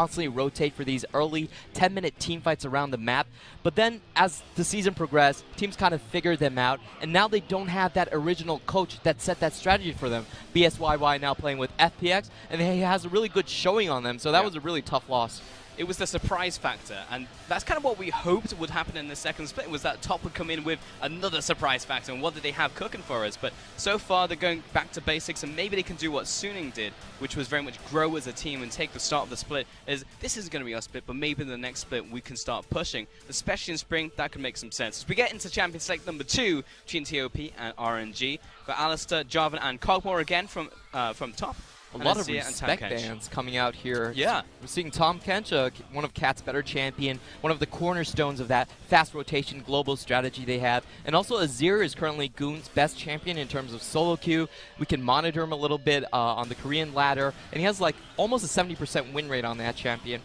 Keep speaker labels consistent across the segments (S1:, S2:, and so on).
S1: constantly rotate for these early 10-minute team fights around the map. But then as the season progressed, teams kind of figured them out, and now they don't have that original coach that set that strategy for them. BSYY now playing with FPX, and he has a really good showing on them, so that was a really tough loss.
S2: It was the surprise factor, and that's kind of what we hoped would happen in the second split, was that Top would come in with another surprise factor, and what did they have cooking for us? But so far, they're going back to basics, and maybe they can do what Suning did, which was very much grow as a team and take the start of the split, as this is going to be our split, but maybe in the next split we can start pushing. Especially in spring, that could make some sense. As we get into Champions Select number 2, between TOP and RNG, got Alistair, Jarvan, and Cogmore again from Top.
S1: A lot of respect bans coming out here.
S2: Yeah.
S1: We're seeing Tahm Kench, one of Cat's better champion, one of the cornerstones of that fast rotation global strategy they have. And also Azir is currently Goon's best champion in terms of solo queue. We can monitor him a little bit on the Korean ladder. And he has like almost a 70% win rate on that champion.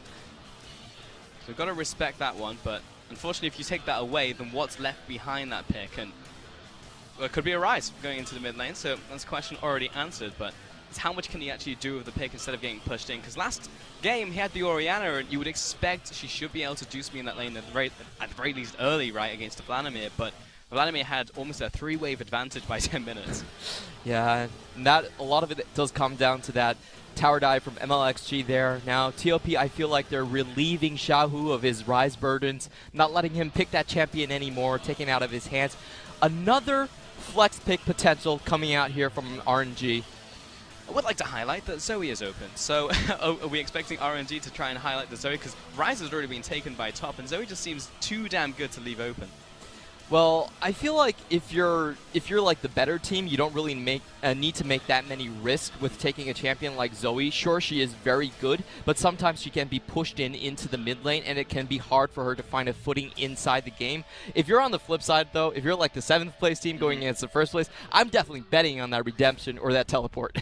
S2: So we've got to respect that one, but unfortunately if you take that away, then what's left behind that pick? And well, it could be a Rise going into the mid lane, so that's a question already answered, but how much can he actually do with the pick instead of getting pushed in? Because last game he had the Orianna, and you would expect she should be able to do something in that lane at the very least early, right, against Vladimir. But Vladimir had almost a 3-wave advantage by 10 minutes.
S1: Yeah, and that a lot of it does come down to that tower dive from MLXG there. Now TOP, I feel like they're relieving Xiaohu of his Rise burdens, not letting him pick that champion anymore, taking it out of his hands. Another flex pick potential coming out here from RNG.
S2: I would like to highlight that Zoe is open. So are we expecting RNG to try and highlight the Zoe? Because Rise has already been taken by Top, and Zoe just seems too damn good to leave open.
S1: Well, I feel like if you're like the better team, you don't really need to make that many risks with taking a champion like Zoe. Sure, she is very good, but sometimes she can be pushed into the mid lane, and it can be hard for her to find a footing inside the game. If you're on the flip side, though, if you're like the 7th place team going against the 1st place, I'm definitely betting on that redemption or that teleport.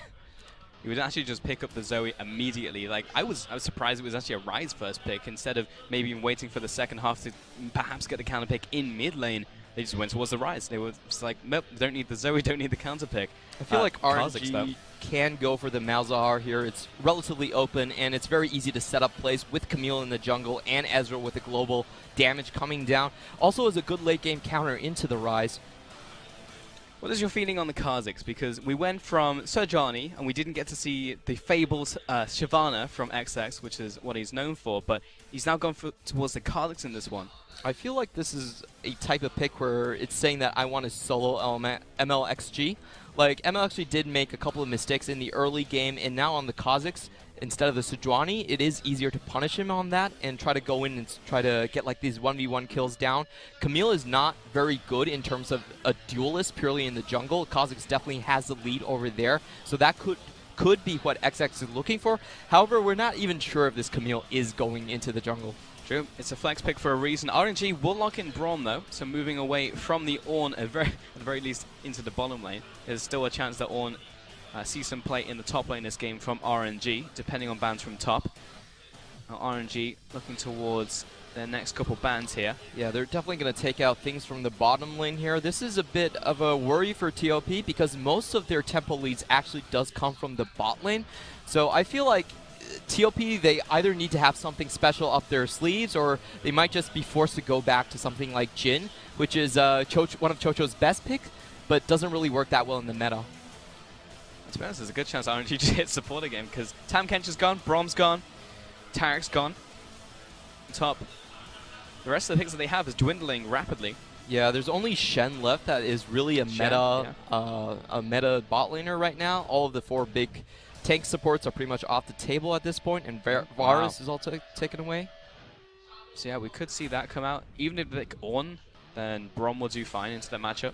S2: You would actually just pick up the Zoe immediately. Like I was surprised it was actually a Rise first pick instead of maybe even waiting for the second half to perhaps get the counter pick in mid lane. They just went towards the Rise. They were just like, nope, don't need the Zoe, don't need the counter pick.
S1: I feel like RNG can go for the Malzahar here. It's relatively open, and it's very easy to set up plays with Camille in the jungle and Ezreal with the global damage coming down. Also is a good late game counter into the Rise.
S2: What is your feeling on the Kha'Zix? Because we went from Serjani, and we didn't get to see the fabled Shyvana from XX, which is what he's known for, but he's now gone towards the Kha'Zix in this one.
S1: I feel like this is a type of pick where it's saying that I want to solo MLXG. Like, MLXG did make a couple of mistakes in the early game, and now on the Kha'Zix, instead of the Sejuani, it is easier to punish him on that and try to go in and try to get like these 1v1 kills down. Camille is not very good in terms of a duelist purely in the jungle. Kha'Zix definitely has the lead over there, so that could be what XX is looking for. However, we're not even sure if this Camille is going into the jungle.
S2: True, it's a flex pick for a reason. RNG will lock in Braum though, so moving away from the Ornn at the very least into the bottom lane. There's still a chance that Ornn see some play in the top lane this game from RNG, depending on bans from top. Now RNG looking towards their next couple bans here.
S1: Yeah, they're definitely going to take out things from the bottom lane here. This is a bit of a worry for TOP because most of their tempo leads actually does come from the bot lane. So I feel like TOP, they either need to have something special up their sleeves, or they might just be forced to go back to something like Jhin, which is one of Chocho's best picks, but doesn't really work that well in the meta.
S2: To be honest, there's a good chance RNG just hits support again, because Tahm Kench is gone, Braum's gone, Tarek's gone. Top. The rest of the picks that they have is dwindling rapidly.
S1: Yeah, there's only Shen left that is really a meta bot laner right now. All of the 4 big tank supports are pretty much off the table at this point, and Varus is also taken away.
S2: So yeah, we could see that come out. Even if they Ornn, then Braum will do fine into the matchup.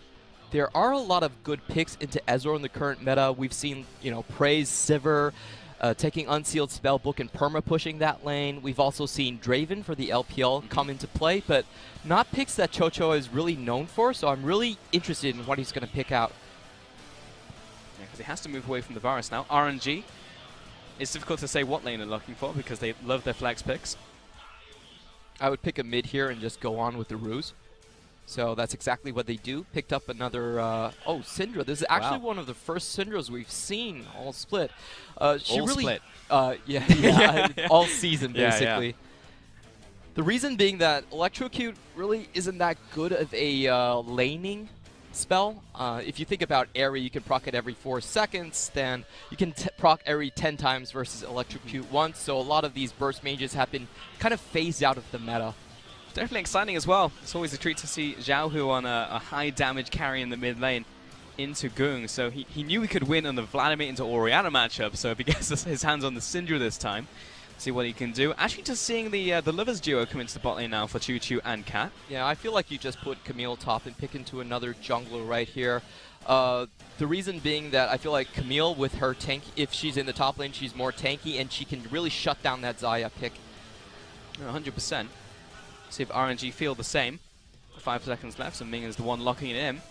S1: There are a lot of good picks into Ezreal in the current meta. We've seen, Praise, Sivir, taking Unsealed Spellbook and perma-pushing that lane. We've also seen Draven for the LPL come into play, but not picks that Chocho is really known for, so I'm really interested in what he's going to pick out.
S2: Yeah, because he has to move away from the Varus now. RNG, it's difficult to say what lane they're looking for because they love their flex picks.
S1: I would pick a mid here and just go on with the ruse. So that's exactly what they do. Picked up another, oh, Syndra. This is actually one of the first Syndras we've seen all split. She
S2: all
S1: really,
S2: split.
S1: Yeah, all season basically.
S2: Yeah.
S1: The reason being that Electrocute really isn't that good of a laning spell. If you think about Airy, you can proc it every 4 seconds, then you can proc Airy 10 times versus Electrocute once, so a lot of these burst mages have been kind of phased out of the meta.
S2: Definitely exciting as well. It's always a treat to see Xiaohu on a high damage carry in the mid lane into Gung. So he knew he could win on the Vladimir into Orianna matchup, so if he gets his hands on the Syndra this time, see what he can do. Actually, just seeing the Lovers duo come into the bot lane now for Choo Choo and Cat.
S1: Yeah, I feel like you just put Camille top and pick into another jungler right here. The reason being that I feel like Camille with her tank, if she's in the top lane, she's more tanky and she can really shut down that Xayah pick.
S2: 100%. See if RNG feel the same. 5 seconds left, so Ming is the one locking it in.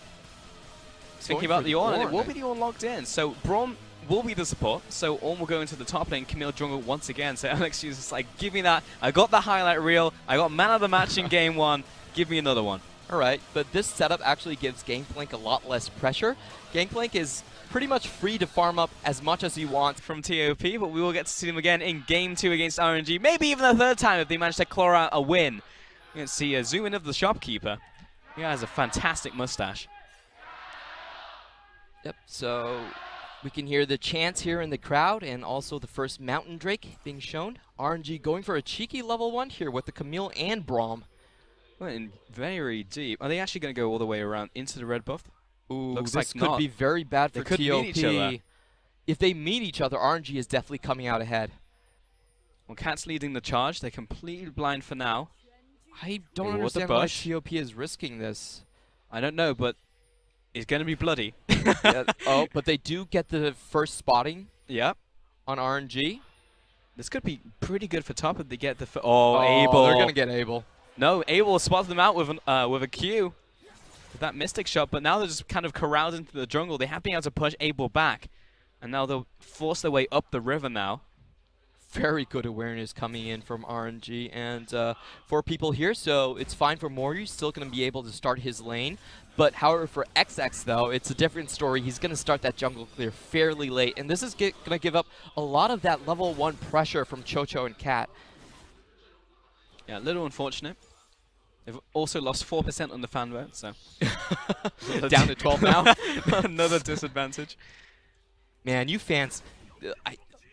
S2: Thinking about the Ornn, and it will be the Ornn locked in. So Braum will be the support, so Ornn will go into the top lane, Camille jungle once again. So Alex is just like, give me that. I got the highlight reel. I got man of the match in game 1. Give me another one.
S1: All right, but this setup actually gives Gangplank a lot less pressure. Gangplank is pretty much free to farm up as much as you want
S2: from TOP, but we will get to see them again in game 2 against RNG. Maybe even a third time if they manage to claw out a win. You can see a zoom in of the shopkeeper. He has a fantastic mustache.
S1: Yep, so we can hear the chants here in the crowd and also the first Mountain Drake being shown. RNG going for a cheeky level 1 here with the Camille and Braum.
S2: Well, in very deep. Are they actually going to go all the way around into the red buff?
S1: Ooh,
S2: looks
S1: this
S2: like
S1: could
S2: not.
S1: be very bad for
S2: They could
S1: TOP.
S2: meet each other.
S1: If they meet each other, RNG is definitely coming out ahead.
S2: Well, Cat's leading the charge. They're completely blind for now.
S1: I don't understand why TOP is risking this.
S2: I don't know, but it's going to be bloody.
S1: Yeah, oh, but they do get the first spotting.
S2: Yep.
S1: On RNG.
S2: This could be pretty good for top if they get the... Abel.
S1: They're going to get Abel.
S2: No, Abel spots them out with a Q. With that Mystic shot, but now they're just kind of corralled into the jungle. They have been able to push Abel back. And now they'll force their way up the river now.
S1: Very good awareness coming in from RNG and 4 people here, so it's fine for Moryu. Still going to be able to start his lane. But however, for XX, though, it's a different story. He's going to start that jungle clear fairly late, and this is going to give up a lot of that level 1 pressure from Chocho and Cat.
S2: Yeah, a little unfortunate. They've also lost 4% on the fan vote, so...
S1: Down to 12 now.
S2: Another disadvantage.
S1: Man, you fans...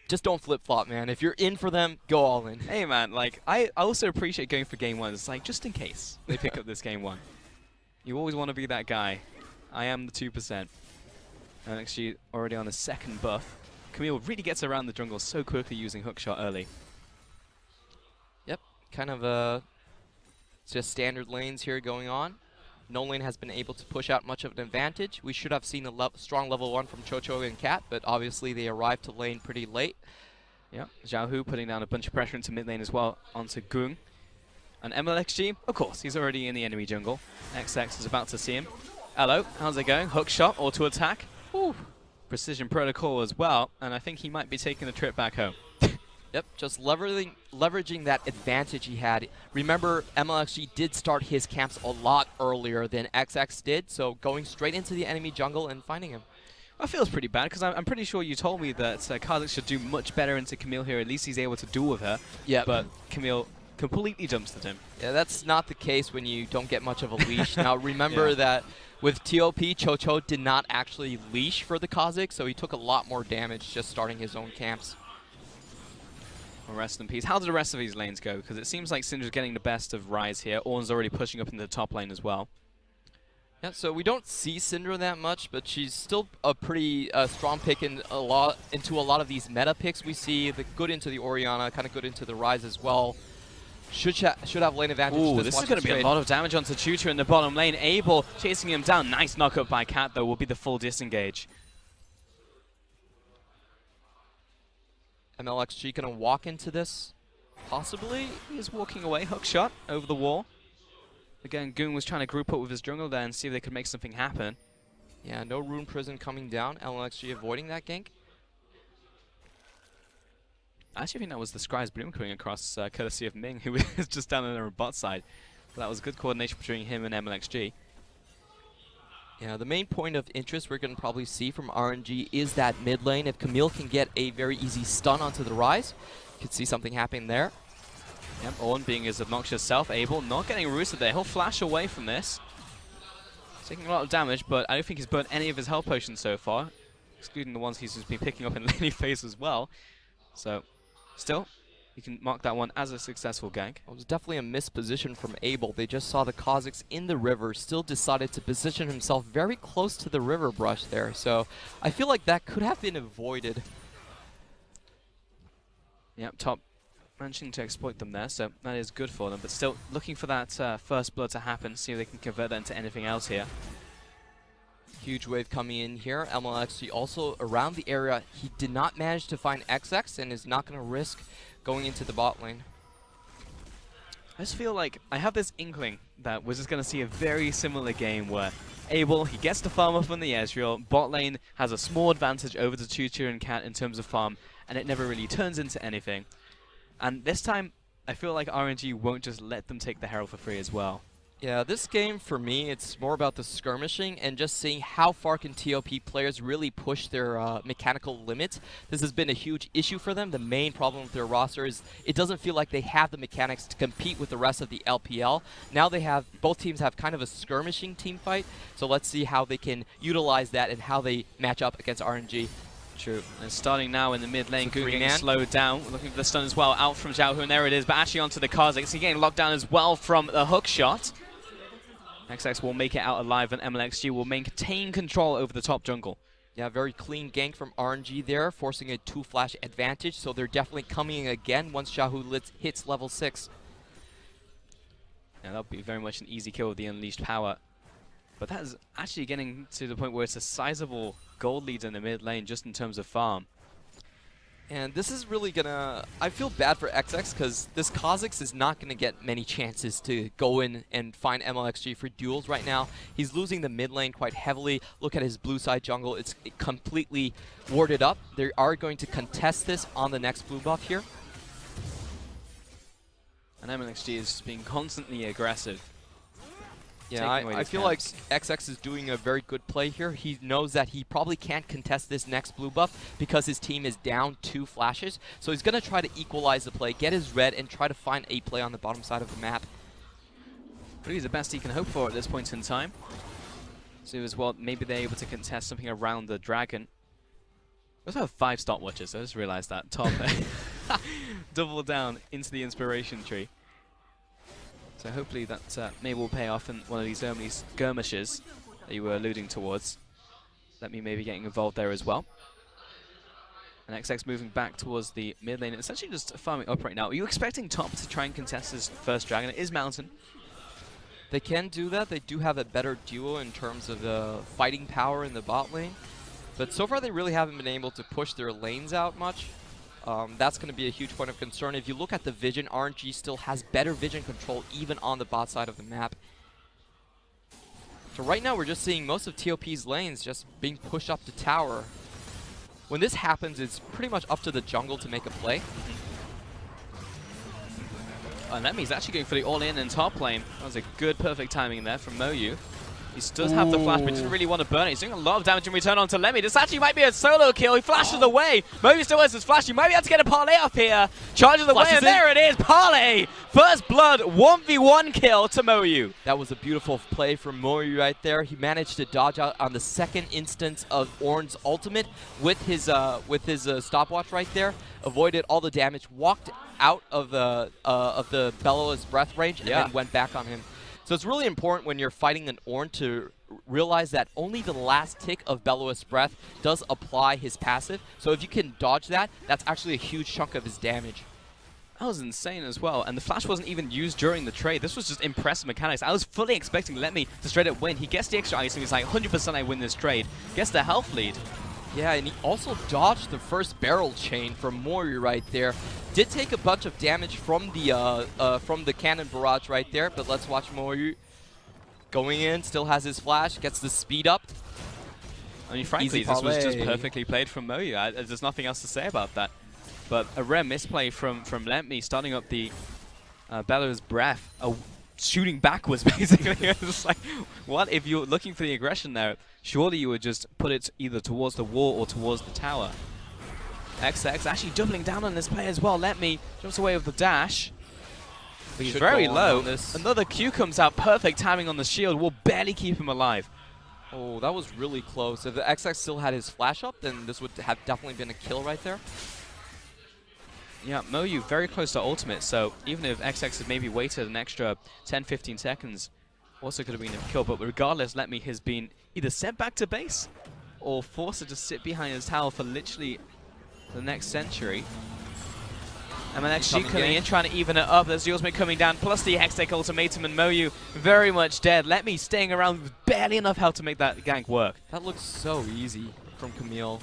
S1: just don't flip-flop, man. If you're in for them, go all in.
S2: Hey, man, like, I also appreciate going for game 1. It's like, just in case they pick up this game 1. You always want to be that guy. I am the 2%. And actually, already on a second buff. Camille really gets around the jungle so quickly using hookshot early.
S1: Yep, kind of just standard lanes here going on. No lane has been able to push out much of an advantage. We should have seen a strong level 1 from Chocho and Cat, but obviously they arrived to lane pretty late.
S2: Yeah, Xiaohu putting down a bunch of pressure into mid lane as well onto Gung. And MLXG, of course, he's already in the enemy jungle. XX is about to see him. Hello, how's it going? Hook shot, auto attack. Ooh. Precision protocol as well, and I think he might be taking a trip back home.
S1: Yep, just leveraging that advantage he had. Remember, MLXG did start his camps a lot earlier than XX did, so going straight into the enemy jungle and finding him.
S2: That feels pretty bad, because I'm pretty sure you told me that Kha'Zix should do much better into Camille here. At least he's able to duel with her.
S1: Yeah,
S2: but Camille completely jumps at him.
S1: Yeah, that's not the case when you don't get much of a leash. Now, remember that with TOP, Chocho did not actually leash for the Kha'Zix, so he took a lot more damage just starting his own camps.
S2: Well, rest in peace. How do the rest of these lanes go? Because it seems like Syndra's getting the best of Rise here. Ornn's already pushing up into the top lane as well.
S1: Yeah, so we don't see Syndra that much, but she's still a pretty strong pick into a lot of these meta picks we see. The good into the Orianna, kind of good into the Rise as well. Should have lane advantage.
S2: Ooh, this is going to be a lot of damage onto Choo Choo in the bottom lane. Abel chasing him down. Nice knockup by Cat, though, will be the full disengage.
S1: MLXG going to walk into this? Possibly.
S2: He is walking away. Hook shot over the wall. Again, Gung was trying to group up with his jungle there and see if they could make something happen.
S1: Yeah, no Rune Prison coming down. MLXG avoiding that gank.
S2: I actually think that was the Scry's Bloom coming across, courtesy of Ming, who was just down on the bot side. But that was good coordination between him and MLXG.
S1: Yeah, the main point of interest we're going to probably see from RNG is that mid lane. If Camille can get a very easy stun onto the Rise, you could see something happening there.
S2: Yep, Ornn being his obnoxious self, Abel not getting roosted there. He'll flash away from this. Taking a lot of damage, but I don't think he's burnt any of his health potions so far, excluding the ones he's just been picking up in laning phase as well. So, still, you can mark that one as a successful gank.
S1: It was definitely a misposition from Abel. They just saw the Kha'Zix in the river, still decided to position himself very close to the river brush there. So, I feel like that could have been avoided.
S2: Yep, top managing to exploit them there, so that is good for them. But still, looking for that first blood to happen, see if they can convert that into anything else here.
S1: Huge wave coming in here. MLXG also around the area. He did not manage to find XX and is not going to risk going into the bot lane.
S2: I just feel like I have this inkling that we're just going to see a very similar game where Abel, he gets the farm up on the Ezreal, bot lane has a small advantage over the Chuchu and Cat in terms of farm, and it never really turns into anything. And this time, I feel like RNG won't just let them take the Herald for free as well.
S1: Yeah, this game, for me, it's more about the skirmishing and just seeing how far can TOP players really push their mechanical limits. This has been a huge issue for them. The main problem with their roster is it doesn't feel like they have the mechanics to compete with the rest of the LPL. Now they have, both teams have kind of a skirmishing team fight, so let's see how they can utilize that and how they match up against RNG.
S2: True. And starting now in the mid lane, Goo getting slowed down. Looking for the stun as well. Out from Xiaohu, and there it is. But actually onto the Kha'Zix. He's getting locked down as well from the hook shot. XX will make it out alive, and MLXG will maintain control over the top jungle.
S1: Yeah, very clean gank from RNG there, forcing a 2-flash advantage. So they're definitely coming in again once Xiaohu hits level 6.
S2: Yeah, that'll be very much an easy kill with the unleashed power. But that is actually getting to the point where it's a sizable gold lead in the mid lane just in terms of farm.
S1: And this is really gonna... I feel bad for XX because this Kha'Zix is not gonna get many chances to go in and find MLXG for duels right now. He's losing the mid lane quite heavily. Look at his blue side jungle. It's completely warded up. They are going to contest this on the next blue buff here.
S2: And MLXG is being constantly aggressive.
S1: Yeah, I feel like XX is doing a very good play here. He knows that he probably can't contest this next blue buff because his team is down 2 flashes. So he's going to try to equalize the play, get his red, and try to find a play on the bottom side of the map.
S2: But he's the best he can hope for at this point in time. So as well, maybe they're able to contest something around the dragon. We also have 5 stopwatches, I just realized that. Top double down into the inspiration tree. So hopefully that maybe will pay off in one of these early skirmishes that you were alluding towards. Let me maybe getting involved there as well. And XX moving back towards the mid lane, essentially just farming up right now. Are you expecting top to try and contest his first dragon? It is Mountain.
S1: They can do that. They do have a better duo in terms of the fighting power in the bot lane. But so far they really haven't been able to push their lanes out much. That's going to be a huge point of concern. If you look at the vision, RNG still has better vision control even on the bot side of the map. So right now we're just seeing most of TOP's lanes just being pushed up the tower. When this happens, it's pretty much up to the jungle to make a play.
S2: And Lemmy's actually going for the all-in and top lane. That was a good, perfect timing there from Moyu. He does have the flash, but he doesn't really want to burn it. He's doing a lot of damage in return onto Lemmy. This actually might be a solo kill. He flashes away. Moyu still has his flash. He might be able to get a parlay up here. Charges away, and there it is. Parlay. First blood, 1v1 kill to Moyu.
S1: That was a beautiful play from Moyu right there. He managed to dodge out on the second instance of Ornn's ultimate with his stopwatch right there. Avoided all the damage. Walked out of the Bellows breath range and then went back on him. So it's really important when you're fighting an Ornn to realize that only the last tick of Bellows breath does apply his passive. So if you can dodge that, that's actually a huge chunk of his damage.
S2: That was insane as well, and the flash wasn't even used during the trade. This was just impressive mechanics. I was fully expecting Lemmy to straight up win. He gets the extra ice and he's like, 100% I win this trade. Gets the health lead.
S1: Yeah, and he also dodged the first barrel chain from Mori right there. Did take a bunch of damage from the cannon barrage right there, but let's watch Mori going in. Still has his flash, gets the speed up.
S2: I mean, frankly, this was just perfectly played from Moyu. There's nothing else to say about that. But a rare misplay from Lemmy, starting up the Bellows breath. shooting backwards, basically. It's just like, what? If you're looking for the aggression there, surely you would just put it either towards the wall or towards the tower. XX actually doubling down on this play as well. Let me jumps away with the dash. But he's very low. Another Q comes out. Perfect timing on the shield. Will barely keep him alive.
S1: Oh, that was really close. If the XX still had his flash up, then this would have definitely been a kill right there.
S2: Yeah, Moyu very close to ultimate, so even if XX had maybe waited an extra 10-15 seconds, also could have been a kill. But regardless, Let Me has been either sent back to base or forced to just sit behind his tower for literally the next century. And then XG coming in, trying to even it up. There's the ultimate coming down, plus the Hextech ultimatum, and Moyu very much dead. Let Me staying around with barely enough health to make that gank work.
S1: That looks so easy from Camille.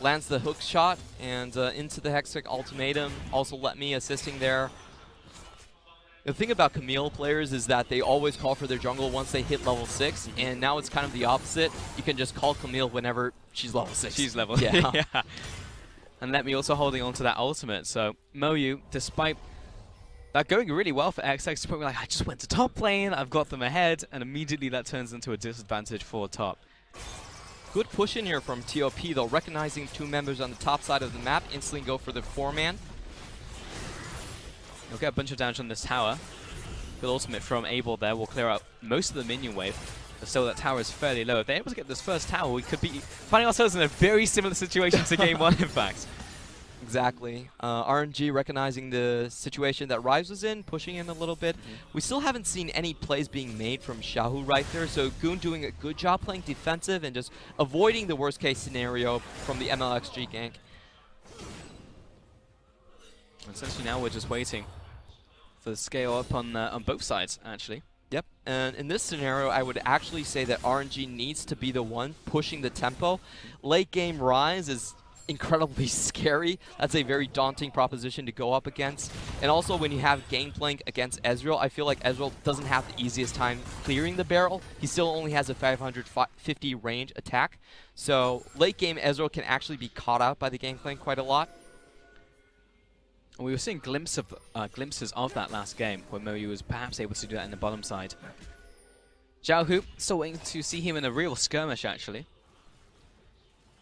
S1: Lands the hook shot and into the Hextech ultimatum. Also Let Me assisting there. The thing about Camille players is that they always call for their jungle once they hit level 6, and now it's kind of the opposite. You can just call Camille whenever she's level 6.
S2: She's level, yeah. And Let Me also holding on to that ultimate. So Moyu, despite that going really well for XX, to put me like, I just went to top lane, I've got them ahead, and immediately that turns into a disadvantage for top.
S1: Good push in here from TOP, though, recognizing two members on the top side of the map, instantly go for the 4-man.
S2: He'll get a bunch of damage on this tower. Good ultimate from Abel there will clear out most of the minion wave, but still that tower is fairly low. If they're able to get this first tower, we could be finding ourselves in a very similar situation to Game 1, in fact.
S1: Exactly. RNG recognizing the situation that Rise was in, pushing in a little bit. We still haven't seen any plays being made from Xiaohu right there, so Goon doing a good job playing defensive and just avoiding the worst case scenario from the MLXG gank.
S2: Essentially now we're just waiting for the scale up on both sides, actually.
S1: Yep, and in this scenario, I would actually say that RNG needs to be the one pushing the tempo. Late game Rise is incredibly scary. That's a very daunting proposition to go up against. And also when you have Gangplank against Ezreal, I feel like Ezreal doesn't have the easiest time clearing the barrel. He still only has a 550 range attack. So late game Ezreal can actually be caught out by the Gangplank quite a lot.
S2: We were seeing glimpses of that last game where Moyu was perhaps able to do that in the bottom side. Xiaohu, still waiting to see him in a real skirmish actually,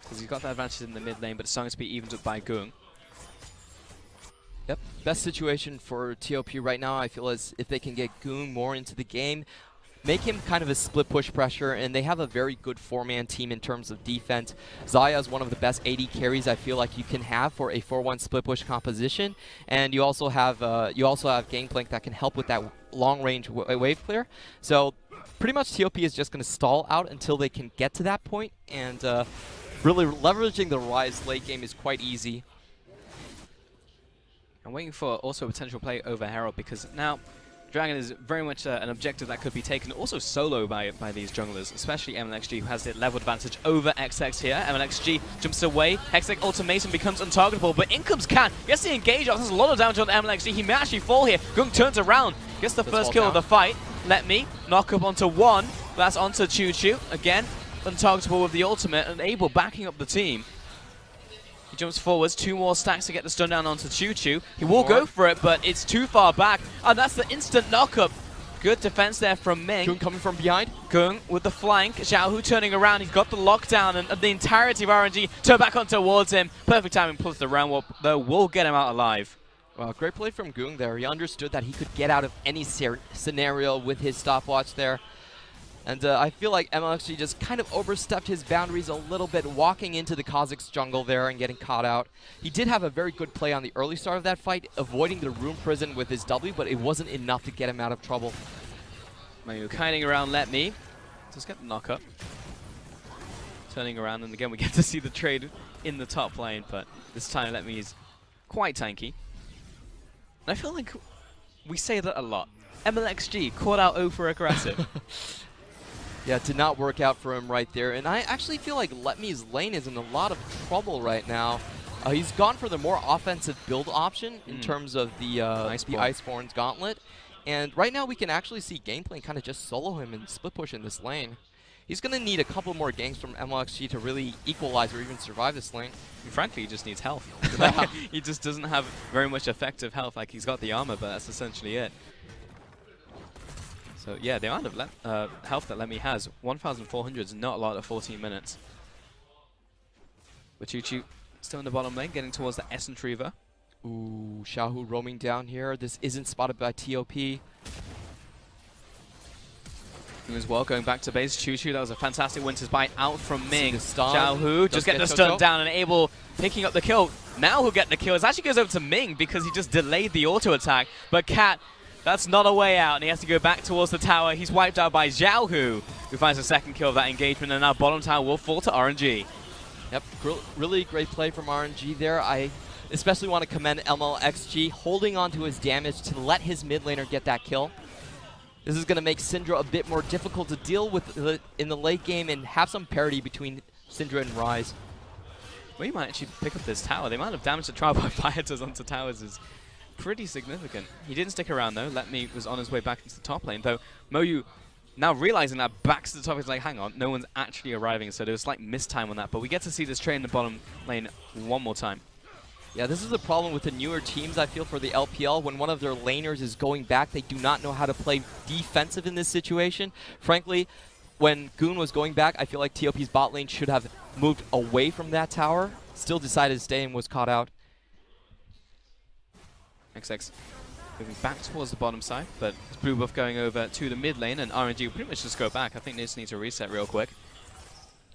S2: because he's got that advantage in the mid lane, but it's starting to be evened up by Gung.
S1: Yep, best situation for TOP right now, I feel, is if they can get Gung more into the game, make him kind of a split push pressure, and they have a very good 4-man team in terms of defense. Xayah is one of the best AD carries I feel like you can have for a 4-1 split push composition, and you also have Gangplank that can help with that long range wave clear. So pretty much TOP is just going to stall out until they can get to that point, and really leveraging the Rise late game is quite easy.
S2: I'm waiting for also a potential play over Herald, because now Dragon is very much an objective that could be taken also solo by these junglers, especially MLXG, who has the level advantage over XX here. MLXG jumps away, Hextech ultimatum becomes untargetable, but in comes Can, gets the engage off, there's a lot of damage on MLXG, he may actually fall here. Gung turns around, gets the first kill of the fight. Let Me knock up onto one, that's onto Choo Choo, again, untargetable with the ultimate, and Abel backing up the team. He jumps forwards, 2 more stacks to get the stun down onto Choo Choo. He will go for it, but it's too far back. And that's the instant knockup. Good defense there from Ming.
S1: Gung coming from behind.
S2: Gung with the flank. Xiaohu turning around. He's got the lockdown, and the entirety of RNG turn back on towards him. Perfect timing, plus the round warp, though, will get him out alive.
S1: Well, great play from Gung there. He understood that he could get out of any scenario with his stopwatch there. And I feel like MLXG just kind of overstepped his boundaries a little bit, walking into the Kazakh's jungle there and getting caught out. He did have a very good play on the early start of that fight, avoiding the Rune Prison with his W, but it wasn't enough to get him out of trouble.
S2: Mayu kiting around Let Me. Just get the knock up. Turning around, and again we get to see the trade in the top lane, but this time Let Me is quite tanky. And I feel like we say that a lot. MLXG caught out over aggressive.
S1: Yeah, it did not work out for him right there. And I actually feel like Let Me's lane is in a lot of trouble right now. He's gone for the more offensive build option in terms of the Iceborne's Gauntlet. And right now we can actually see Gangplank kind of just solo him and split push in this lane. He's going to need a couple more ganks from MLXG to really equalize or even survive this lane.
S2: And frankly, he just needs health. He just doesn't have very much effective health. Like, he's got the armor, but that's essentially it. So yeah, the amount of health that Lemmy has, 1,400 is not a lot at 14 minutes. But Choo-Choo still in the bottom lane, getting towards the Essence Reaver.
S1: Ooh, Xiaohu roaming down here. This isn't spotted by TOP.
S2: As well, going back to base, Choo-Choo, that was a fantastic Winter's Bite out from Ming.
S1: Stun.
S2: Xiaohu just getting the stun down and able picking up the kill. Now who'll get the kill? It actually goes over to Ming because he just delayed the auto attack. But Cat, that's not a way out, and he has to go back towards the tower. He's wiped out by Xiaohu, who finds the second kill of that engagement, and now bottom tower will fall to RNG.
S1: Yep, really great play from RNG there. I especially want to commend MLXG holding on to his damage to let his mid laner get that kill. This is going to make Syndra a bit more difficult to deal with in the late game and have some parity between Syndra and Ryze.
S2: Well, he might actually pick up this tower. The amount of damage that Trial by Fire does onto towers is pretty significant. He didn't stick around though. Letme was on his way back into the top lane, though Moyu now realizing that back to the top, he's like, hang on, no one's actually arriving, so there was slight mistime on that, but we get to see this trade in the bottom lane one more time.
S1: Yeah, this is the problem with the newer teams, I feel, for the LPL. When one of their laners is going back, they do not know how to play defensive in this situation. Frankly, when Goon was going back, I feel like TOP's bot lane should have moved away from that tower. Still decided to stay and was caught out. XX moving back towards the bottom side, but it's Blue Buff going over to the mid lane, and RNG will pretty much just go back. I think they just need to reset real quick.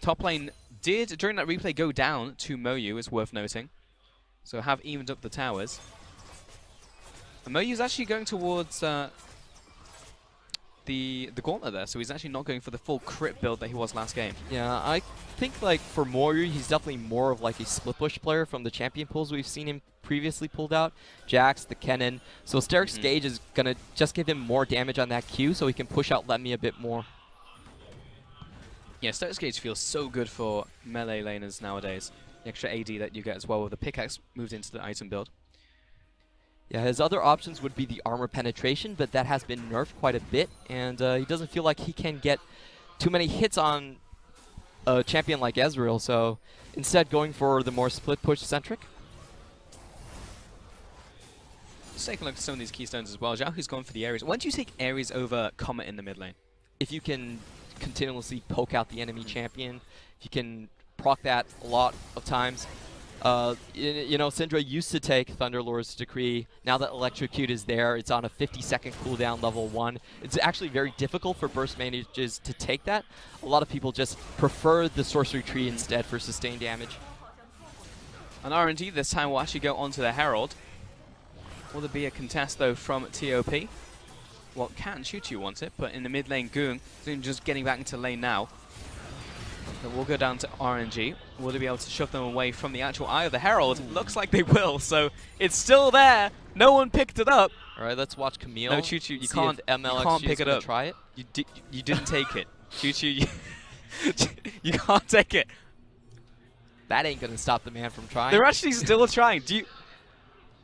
S1: Top lane did, during that replay, go down to Moyu, it's worth noting. So have evened up the towers. And Moyu's actually going towards the gauntlet there, so he's actually not going for the full crit build that he was last game. Yeah, I think like for Moyu, he's definitely more of like a split push player from the champion pools we've seen him previously pulled out. Jax, the Kennen. So Steric's Gauge is going to just give him more damage on that Q so he can push out Letme a bit more.
S2: Yeah, Steric's Gauge feels so good for melee laners nowadays. The extra AD that you get as well with the pickaxe moved into the item build.
S1: Yeah, his other options would be the armor penetration, but that has been nerfed quite a bit, and he doesn't feel like he can get too many hits on a champion like Ezreal, so instead going for the more split push centric.
S2: Let's take a look at some of these keystones as well. Xiaohu's gone for the Ares. Why do you take Ares over Comet in the mid lane?
S1: If you can continuously poke out the enemy champion, if you can proc that a lot of times. You know, Syndra used to take Thunderlord's Decree. Now that Electrocute is there, it's on a 50-second cooldown, level 1. It's actually very difficult for burst mages to take that. A lot of people just prefer the Sorcery Tree instead for sustained damage.
S2: And RNG this time will actually go onto the Herald. Will there be a contest, though, from TOP? Well, Cat and Choo-Choo want it, but in the mid lane, Goon just getting back into lane now. So we'll go down to RNG. Will they be able to shove them away from the actual Eye of the Herald? It looks like they will, so it's still there. No one picked it up.
S1: All right, let's watch Camille.
S2: No, Choo-Choo, you can't pick it up.
S1: Try it.
S2: You didn't take it. Choo-Choo, you can't take it.
S1: That ain't going to stop the man from trying.
S2: They're actually still trying.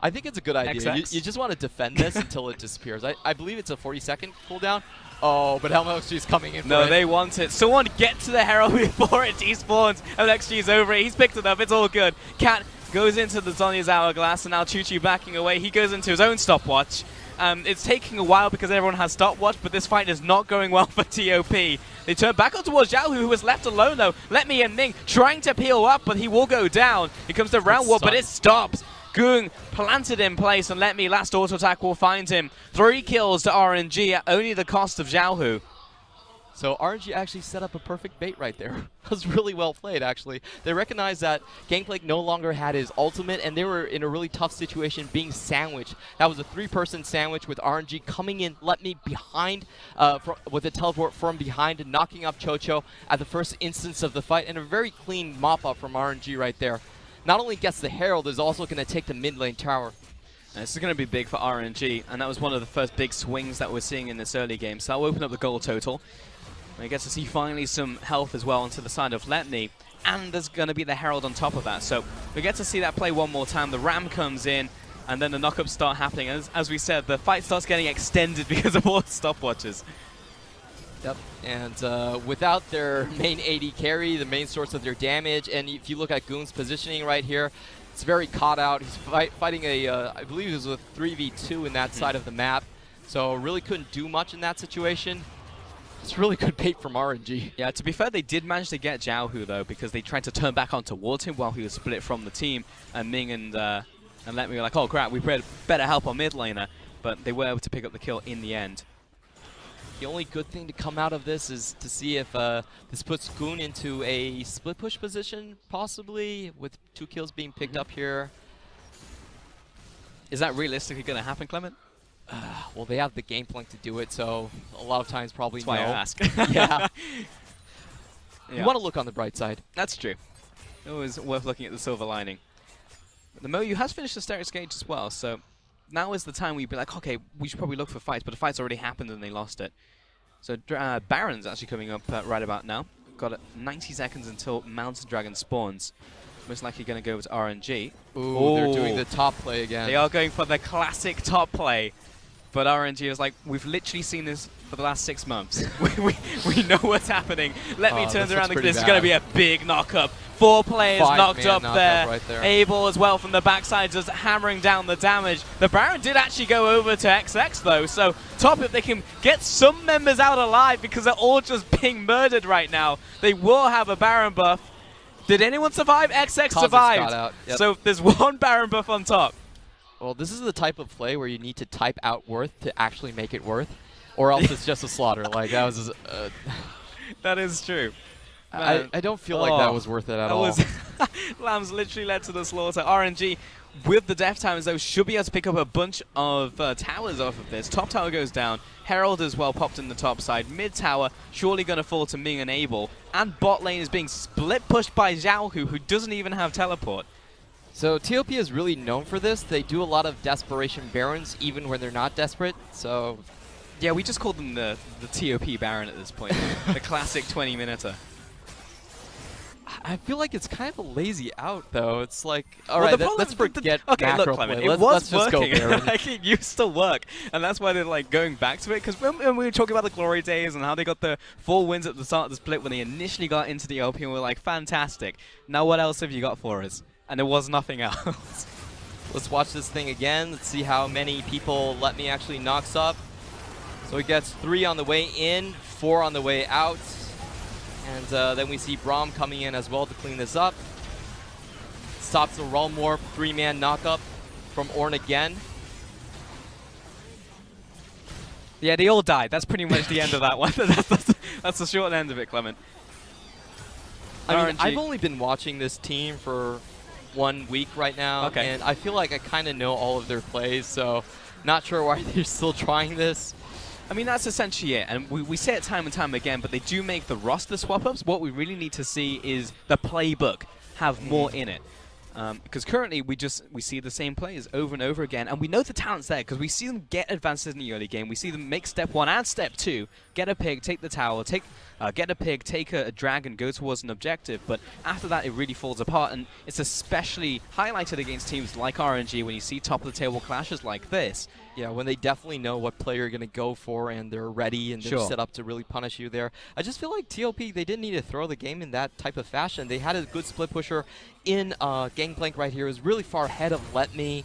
S1: I think it's a good idea. You just want to defend this until it disappears. I believe it's a 40-second cooldown. Oh, but MLXG is coming in for
S2: No,
S1: it.
S2: they want it. Someone get to the Herald before it despawns. MLXG is over it. He's picked it up. It's all good. Cat goes into the Zhonya's Hourglass, and now Choo-Choo backing away. He goes into his own stopwatch. It's taking a while because everyone has stopwatch, but this fight is not going well for TOP. They turn back up towards Xiaohu, who was left alone, though. Letme and Ming trying to peel up, but he will go down. Here comes the round war, but it stops. Goong planted in place, and Letme last auto attack will find him. 3 kills to RNG at only the cost of Xiaohu.
S1: So RNG actually set up a perfect bait right there. That was really well played, actually. They recognized that Gangplank no longer had his ultimate, and they were in a really tough situation being sandwiched. That was a 3-person sandwich with RNG coming in, Letme behind, with a teleport from behind and knocking off Chocho at the first instance of the fight, and a very clean mop-up from RNG right there. Not only gets the Herald, is also going to take the mid lane tower.
S2: This is going to be big for RNG, and that was one of the first big swings that we're seeing in this early game. So that'll open up the goal total. We get to see finally some health as well onto the side of Letme, and there's going to be the Herald on top of that. So we get to see that play one more time. The Ram comes in, and then the knockups start happening. As we said, the fight starts getting extended because of all the stopwatches.
S1: Yep, and without their main AD carry, the main source of their damage, and if you look at Goon's positioning right here, it's very caught out. He's fighting a, I believe it was a 3v2 in that side of the map. So really couldn't do much in that situation. It's really good bait from RNG.
S2: Yeah, to be fair, they did manage to get Jiaohu, though, because they tried to turn back on towards him while he was split from the team. And Ming and Let Me were like, oh crap, we better help our mid laner. But they were able to pick up the kill in the end.
S1: The only good thing to come out of this is to see if this puts Goon into a split push position, possibly, with 2 kills being picked up here.
S2: Is that realistically going to happen, Clement?
S1: Well, they have the game plan to do it, so a lot of times probably
S2: That's why
S1: no.
S2: I ask.
S1: Yeah.
S2: Yeah.
S1: You want to look on the bright side.
S2: That's true. Always worth looking at the silver lining. The Moyu has finished the Sterix Gauge as well, so now is the time we'd be like, okay, we should probably look for fights, but the fight's already happened and they lost it. So Baron's actually coming up right about now. Got 90 seconds until Mountain Dragon spawns. Most likely going to go with RNG.
S1: Ooh, they're doing the top play again.
S2: They are going for the classic top play. But RNG is like, we've literally seen this for the last 6 months. we know what's happening. Let me turn around. This is going to be a big knock-up. 4 players knocked up there.
S1: Right there.
S2: Abel as well from the backside, just hammering down the damage. The Baron did actually go over to XX, though. So top, if they can get some members out alive, because they're all just being murdered right now, they will have a Baron buff. Did anyone survive? XX survived.
S1: Yep.
S2: So there's 1 Baron buff on top.
S1: Well, this is the type of play where you need to type out worth to actually make it worth, or else it's just a slaughter. Like, that was...
S2: That is true.
S1: I don't feel like that was worth it at all.
S2: Lambs literally led to the slaughter. RNG, with the death timers, though, should be able to pick up a bunch of towers off of this. Top tower goes down. Herald as well popped in the top side. Mid tower surely going to fall to Ming and Abel. And bot lane is being split pushed by Xiaohu, who doesn't even have teleport.
S1: So TOP is really known for this. They do a lot of desperation barons even when they're not desperate. So
S2: yeah, we just call them the TOP Baron at this point. The classic 20-minuter.
S1: I feel like it's kind of a lazy out, though. It's like, all
S2: well,
S1: right, let's forget
S2: okay,
S1: macro
S2: look, Clement,
S1: play.
S2: let's
S1: just
S2: working.
S1: go Baron.
S2: Like, it used to work, and that's why they're like going back to it. Because when we were talking about the glory days and how they got the 4 wins at the start of the split when they initially got into the LPL, we were like, fantastic. Now what else have you got for us? And there was nothing else.
S1: Let's watch this thing again. Let's see how many people Let Me actually knocks up. So he gets 3 on the way in, 4 on the way out. And then we see Braum coming in as well to clean this up. Stops the Realmwarp 3-man knockup from Ornn again.
S2: Yeah, they all died. That's pretty much the end of that one. That's the short end of it, Clement.
S1: I mean, I've only been watching this team for 1 week right now, and I feel like I kind of know all of their plays, so not sure why they're still trying this.
S2: I mean, that's essentially it, and we say it time and time again, but they do make the roster swap-ups. What we really need to see is the playbook have more in it. Because currently we see the same players over and over again, and we know the talent's there because we see them get advances in the early game. We see them make step 1 and step 2, get a pig, take the tower, get a pig, take a dragon, go towards an objective. But after that, it really falls apart, and it's especially highlighted against teams like RNG when you see top of the table clashes like this.
S1: Yeah, when they definitely know what player you're going to go for and they're ready and they're set up to really punish you there. I just feel like TOP, they didn't need to throw the game in that type of fashion. They had a good split pusher in Gangplank right here. It was really far ahead of Let Me.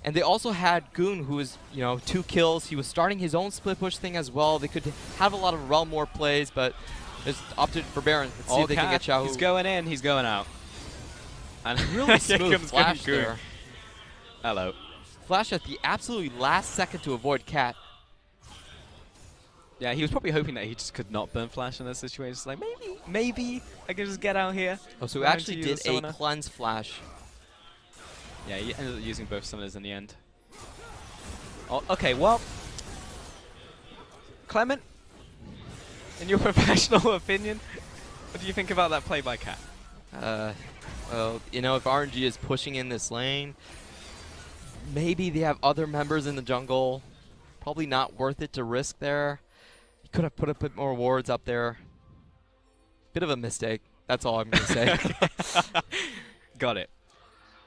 S1: And they also had Goon, who was, 2 kills. He was starting his own split push thing as well. They could have a lot of Realmwarp plays, but just opted for Baron. Let's see if they can get Xiaohu.
S2: He's going in, he's going out.
S1: And really smooth flash there.
S2: Hello.
S1: Flash at the absolutely last second to avoid Cat.
S2: Yeah, he was probably hoping that he just could not burn Flash in this situation. It's like, maybe I can just get out here.
S1: Oh, so he actually did a cleanse Flash.
S2: Yeah, he ended up using both summoners in the end. Oh, okay, well, Clement, in your professional opinion, what do you think about that play by Cat?
S1: Well, if RNG is pushing in this lane, maybe they have other members in the jungle. Probably not worth it to risk there. He could have put a bit more wards up there. Bit of a mistake. That's all I'm going to say.
S2: Got it.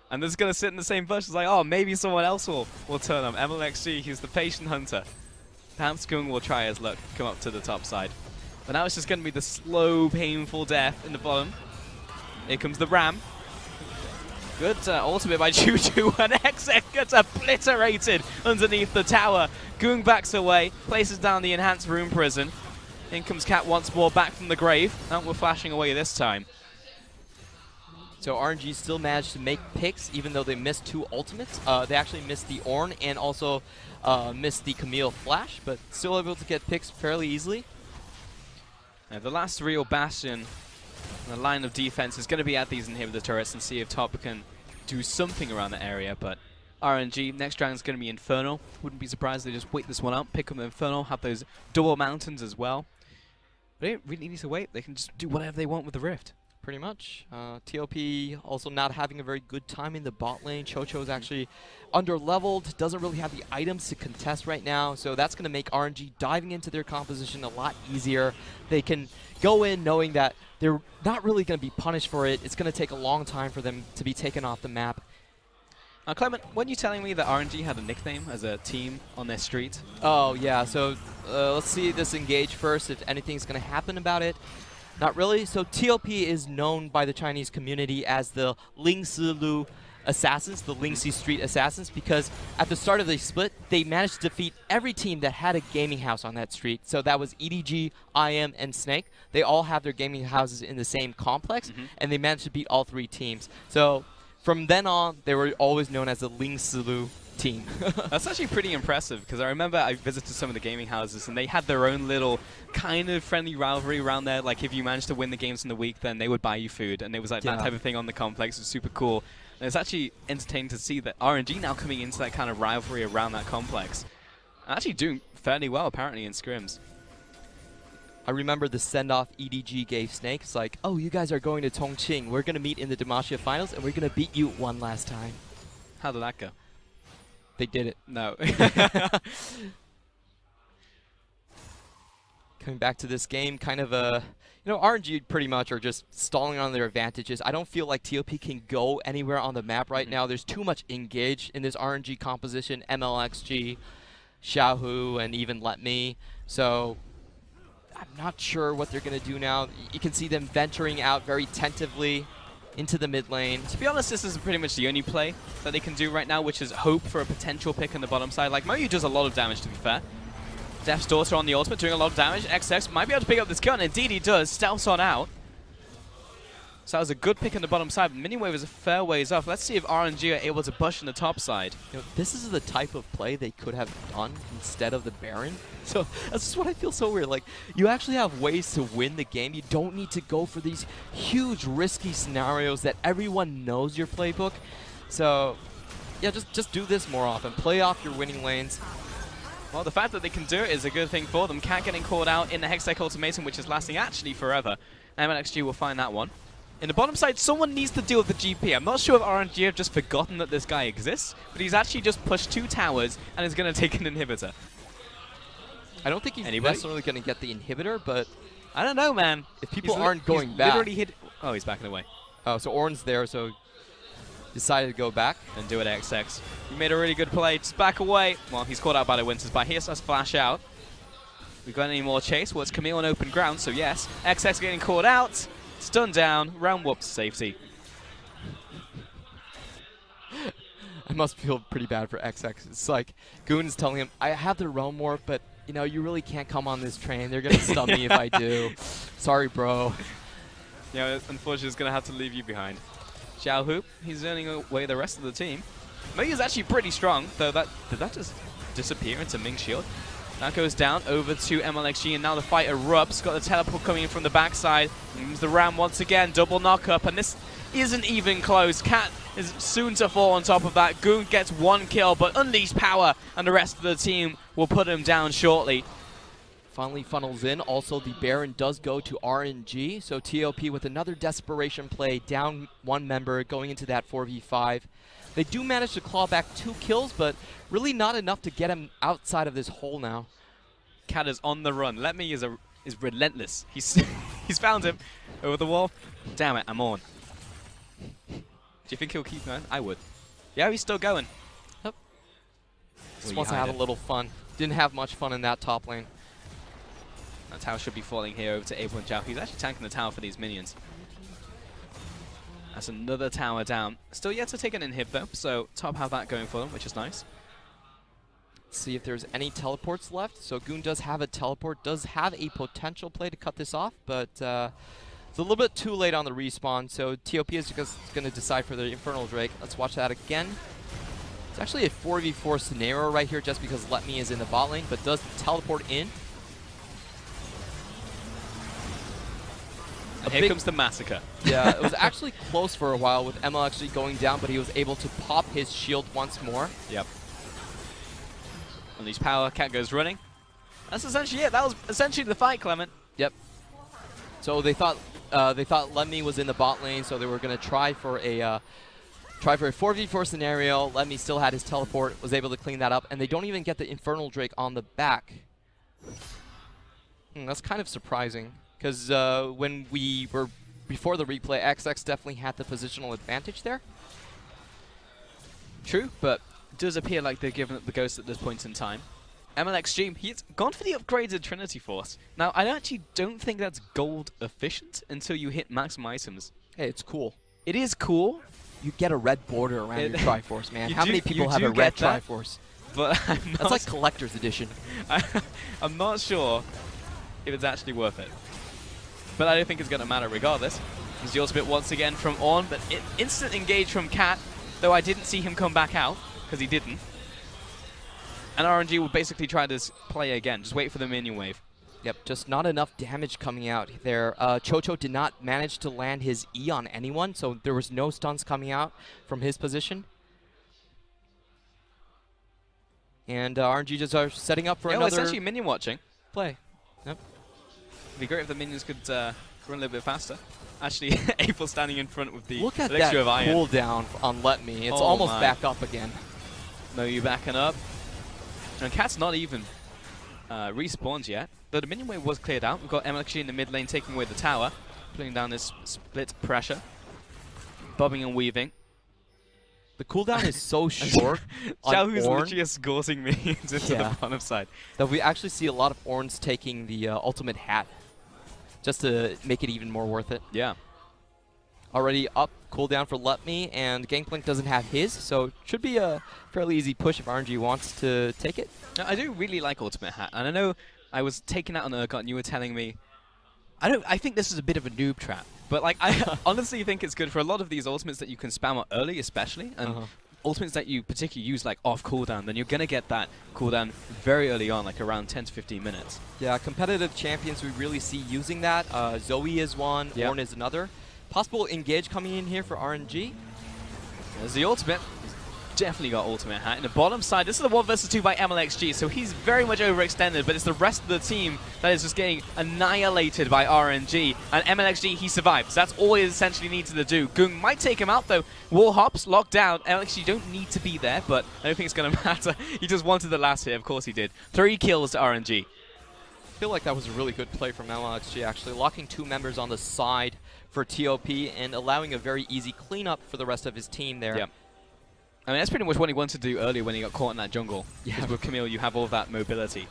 S2: And this is going to sit in the same bush. It's like, oh, maybe someone else will turn up. MLXG, he's the patient hunter. Perhaps Kung will try his luck, come up to the top side. But now it's just going to be the slow, painful death in the bottom. Here comes the Ram. Good ultimate by Juju, and XX gets obliterated underneath the tower. Goong backs away, places down the enhanced room prison. In comes Cat once more, back from the grave. And we're flashing away this time.
S1: So RNG still managed to make picks, even though they missed 2 ultimates. They actually missed the Ornn and also missed the Camille Flash, but still able to get picks fairly easily.
S2: Now, the last real bastion, the line of defense, is going to be at these inhibitor turrets and see if Top can do something around the area. But RNG, next dragon's going to be Infernal. Wouldn't be surprised if they just wait this one up, pick up Infernal, have those double mountains as well. But they don't really need to wait. They can just do whatever they want with the Rift.
S1: Pretty much. TOP also not having a very good time in the bot lane. Chocho's actually under-leveled, doesn't really have the items to contest right now, so that's going to make RNG diving into their composition a lot easier. They can go in knowing that they're not really going to be punished for it. It's going to take a long time for them to be taken off the map.
S2: Clement, weren't you telling me that RNG had a nickname as a team on their street?
S1: Oh, yeah, so let's see this engage first, if anything's going to happen about it. Not really. So TOP is known by the Chinese community as the Lingsi Lu Assassins, the Lingxi Street Assassins, because at the start of the split, they managed to defeat every team that had a gaming house on that street. So that was EDG, IM, and Snake. They all have their gaming houses in the same complex, and they managed to beat all 3 teams. So from then on, they were always known as the Lingxi Lu team.
S2: That's actually pretty impressive, because I remember I visited some of the gaming houses and they had their own little kind of friendly rivalry around there. Like if you managed to win the games in the week, then they would buy you food, and it was like that type of thing on the complex. It was super cool. And it's actually entertaining to see that RNG now coming into that kind of rivalry around that complex. And actually doing fairly well apparently in scrims.
S1: I remember the send-off EDG gave Snake. It's like, oh, you guys are going to Chongqing. We're going to meet in the Demacia finals, and we're going to beat you one last time.
S2: How did that go?
S1: They did it.
S2: No.
S1: Coming back to this game, kind of a, RNG pretty much are just stalling on their advantages. I don't feel like TOP can go anywhere on the map right now. There's too much engage in this RNG composition, MLXG, Xiaohu, and even Let Me. So I'm not sure what they're going to do now. You can see them venturing out very tentatively into the mid lane.
S2: To be honest, this is pretty much the only play that they can do right now, which is hope for a potential pick on the bottom side. Like, Moyu does a lot of damage, to be fair. Death's Daughter on the ultimate, doing a lot of damage. XX might be able to pick up this kill, and indeed he does. Stealths on out. So that was a good pick on the bottom side, but Miniwave is a fair ways off. Let's see if RNG are able to push on the top side.
S1: This is the type of play they could have done instead of the Baron. So that's just what I feel so weird. Like, you actually have ways to win the game. You don't need to go for these huge risky scenarios that everyone knows your playbook. So yeah, just do this more often. Play off your winning lanes.
S2: Well, the fact that they can do it is a good thing for them. Cat getting caught out in the Hextech ultimatum, which is lasting actually forever. MLXG will find that one. In the bottom side, someone needs to deal with the GP. I'm not sure if RNG have just forgotten that this guy exists, but he's actually just pushed 2 towers and is going to take an inhibitor.
S1: I don't think he's necessarily going to get the inhibitor, but
S2: I don't know, man.
S1: If people aren't going back.
S2: Literally hit. Oh, he's backing away.
S1: Oh, so Ornn's there, so decided to go back.
S2: And do it, XX. He made a really good play. Just back away. Well, he's caught out by the Winters, but here's us flash out. We got any more chase? Well, it's Camille on open ground, so yes. XX getting caught out. Stunned down. Round whoop to safety.
S1: I must feel pretty bad for XX. It's like Goon's telling him, I have the realm warp, but you really can't come on this train. They're going to stun me if I do. Sorry, bro.
S2: Yeah, unfortunately, it's going to have to leave you behind. Xiaohu, he's earning away the rest of the team. Mei is actually pretty strong, though. Did that just disappear into Ming's shield? That goes down over to MLXG, and now the fight erupts. Got the teleport coming in from the backside. Comes the Ram once again, double knock up, and this isn't even close. Cat is soon to fall on top of that. Goon gets 1 kill, but Unleashed Power and the rest of the team will put him down shortly.
S1: Finally funnels in. Also, the Baron does go to RNG, so TOP with another desperation play, down 1 member, going into that 4v5. They do manage to claw back 2 kills, but really not enough to get him outside of this hole now.
S2: Cat is on the run. Let Me is relentless. He's he's found him over the wall. Damn it, I'm on. Do you think he'll keep going? I would. Yeah, he's still going.
S1: Yep. Just wants to have a little fun. Didn't have much fun in that top lane.
S2: That tower should be falling here over to Abel and Zhao. He's actually tanking the tower for these minions. That's another tower down. Still yet to take an inhib though, so Top have that going for them, which is nice.
S1: Let's see if there's any teleports left. So Goon does have a teleport, does have a potential play to cut this off, but it's a little bit too late on the respawn, so TOP is just going to decide for the Infernal Drake. Let's watch that again. It's actually a 4v4 scenario right here just because Let Me is in the bot lane, but does teleport in.
S2: And here comes the massacre.
S1: Yeah, it was actually close for a while with ML actually going down, but he was able to pop his shield once more.
S2: Yep. Unleash power, Cat goes running. That's essentially it. That was essentially the fight, Clement.
S1: Yep. So they thought Lemmy was in the bot lane, so they were going to try for a 4v4 scenario. Lemmy still had his teleport, was able to clean that up, and they don't even get the Infernal Drake on the back. That's kind of surprising, because when we were before the replay, XX definitely had the positional advantage there.
S2: True, but it does appear like they're giving up the ghost at this point in time. MLXG, he's gone for the upgraded Trinity Force. Now, I actually don't think that's gold efficient until you hit maximum items.
S1: Hey, it's cool.
S2: It is cool.
S1: You get a red border around your Triforce, man. How many people have a red Triforce?
S2: But
S1: that's like collector's edition.
S2: I'm not sure if it's actually worth it. But I don't think it's going to matter regardless. There's the ultimate once again from Ornn, but instant engage from Cat, though I didn't see him come back out, because he didn't. And RNG will basically try this play again. Just wait for the minion wave.
S1: Yep, just not enough damage coming out there. Chocho did not manage to land his E on anyone, so there was no stuns coming out from his position. And RNG just are setting up for another
S2: essentially minion watching.
S1: Play. Yep.
S2: It'd be great if the minions could run a little bit faster. Actually, April standing in front with the
S1: Look at
S2: elixir of iron.
S1: cooldown on Let Me. It's almost back up again.
S2: No, you backing up. And Cat's not even respawned yet. Though the minion wave was cleared out. We've got MLXG in the mid lane taking away the tower. Putting down this split pressure. Bobbing and weaving.
S1: The cooldown is so short on
S2: Xiaohu's
S1: Ornn.
S2: literally escorting me into the bottom side.
S1: That we actually see a lot of Ornns taking the ultimate hat. Just to make it even more worth it.
S2: Yeah.
S1: Already up cooldown for Let Me, and Gangplank doesn't have his, so it should be a fairly easy push if RNG wants to take it.
S2: Now, I do really like Ultimate Hat, and I know I was taken out on Urgot and you were telling me, I think this is a bit of a noob trap, but like I honestly think it's good for a lot of these ultimates that you can spam out early especially, and ultimates that you particularly use like off cooldown, then you're going to get that cooldown very early on, like around 10 to 15 minutes.
S1: Yeah, competitive champions we really see using that. Zoe is one, Ornn is another. Possible engage coming in here for RNG.
S2: There's the ultimate. Definitely got ultimate hat. In the bottom side, this is the 1 versus 2 by MLXG, so he's very much overextended, but it's the rest of the team that is just getting annihilated by RNG. And MLXG, he survived. So that's all he essentially needs to do. Gung might take him out, though. Wall hops, locked down. MLXG don't need to be there, but I don't think it's going to matter. He just wanted the last hit. Of course he did. 3 kills to RNG.
S1: I feel like that was a really good play from MLXG, actually. Locking 2 members on the side for TOP and allowing a very easy cleanup for the rest of his team there.
S2: Yep. I mean, that's pretty much what he wanted to do earlier when he got caught in that jungle. Because with Camille, you have all that mobility.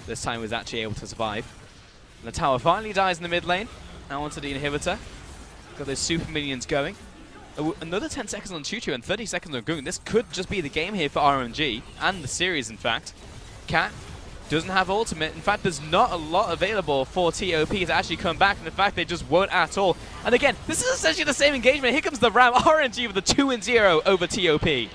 S2: This time he was actually able to survive. And the tower finally dies in the mid lane. Now onto the inhibitor. Got those super minions going. Another 10 seconds on Chuchu and 30 seconds on Gung. This could just be the game here for RNG, and the series, in fact. Cat doesn't have ultimate. In fact, there's not a lot available for TOP to actually come back, and in fact, they just won't at all. And again, this is essentially the same engagement. Here comes the Ram. RNG with a 2-0 over TOP.